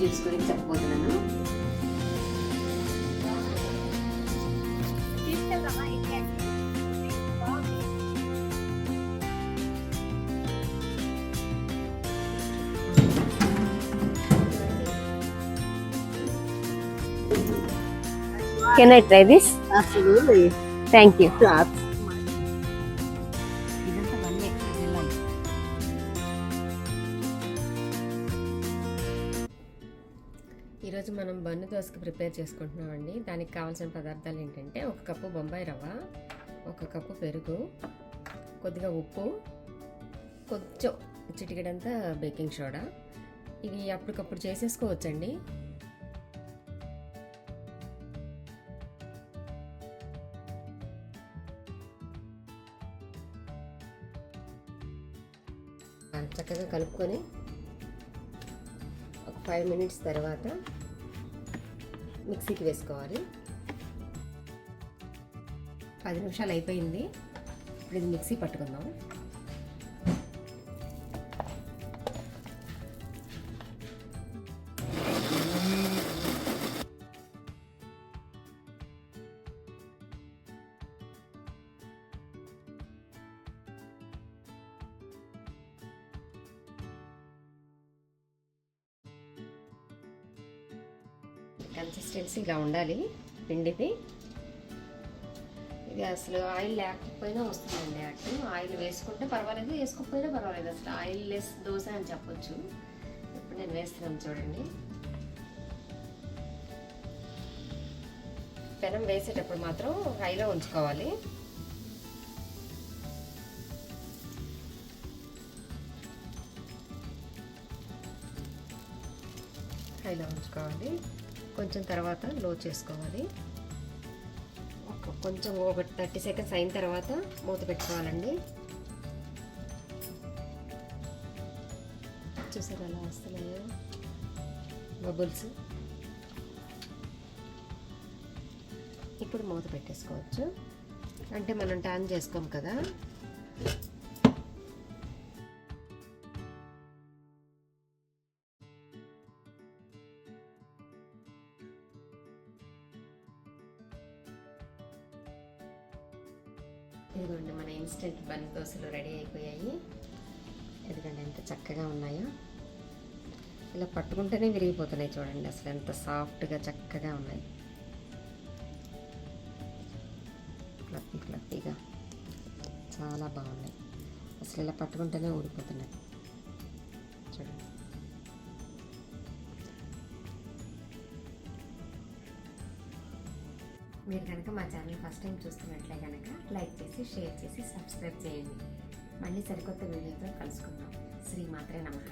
Chips గురించి చెప్పబోతున్నాను. Can I try this? Absolutely. Thank you. That's ఈరోజు మనం బన్ను దోసకి ప్రిపేర్ చేసుకుంటున్నామండి. దానికి కావాల్సిన పదార్థాలు ఏంటంటే 1 కప్పు బొంబాయి రవ్వ, 1 కప్పు పెరుగు, కొద్దిగా ఉప్పు, కొంచెం చిటికెడంతా బేకింగ్ సోడా. ఇవి అప్పటికప్పుడు చేసేసుకోవచ్చండి. చక్కగా కలుపుకొని ఒక 5 మినిట్స్ తర్వాత మిక్సీకి వేసుకోవాలి. 10 నిమిషాలు అయిపోయింది. ఇప్పుడు ఇది మిక్సీ పట్టుకుందాం. కన్సిస్టెన్సీ ఇలా ఉండాలి పిండిది. ఇది అసలు ఆయిల్ లేకపోయినా వస్తుందండి. ఆయిల్ వేసుకుంటే పర్వాలేదు, వేసుకోకపోయినా పర్వాలేదు. అసలు ఆయిల్ లెస్ దోశ అని చెప్పొచ్చు. ఇప్పుడు నేను వేస్తున్నాను చూడండి. పెనం వేసేటప్పుడు మాత్రం హైలో ఉంచుకోవాలి. హైలో ఉంచుకోవాలి. కొంచెం తర్వాత లో చేసుకోవాలి. కొంచెం ఒక 30 సెకండ్స్ అయిన తర్వాత మూత పెట్టుకోవాలండి. చూసారు అలా వస్తున్నాయో బబుల్స్. ఇప్పుడు మూత పెట్టేసుకోవచ్చు. అంటే మనం టర్న్ చేసుకోం కదా. ఇదిగోండి మన ఇన్స్టెంట్ బన్ దోశలు రెడీ అయిపోయాయి. ఎందుకంటే ఎంత చక్కగా ఉన్నాయో. ఇలా పట్టుకుంటేనే విరిగిపోతున్నాయి చూడండి. అసలు ఎంత సాఫ్ట్గా చక్కగా ఉన్నాయి. ఫ్లఫీ ఫ్లఫీగా చాలా బాగున్నాయి. అసలు ఇలా పట్టుకుంటేనే ఊడిపోతున్నాయి చూడండి. మీరు కనుక మా ఛానల్ ఫస్ట్ టైం చూస్తున్నట్లే కనుక లైక్ చేసి, షేర్ చేసి, సబ్స్క్రైబ్ చేయండి. మళ్ళీ సరికొత్త వీడియోతో కలుసుకుందాం. శ్రీమాత్రే నమః.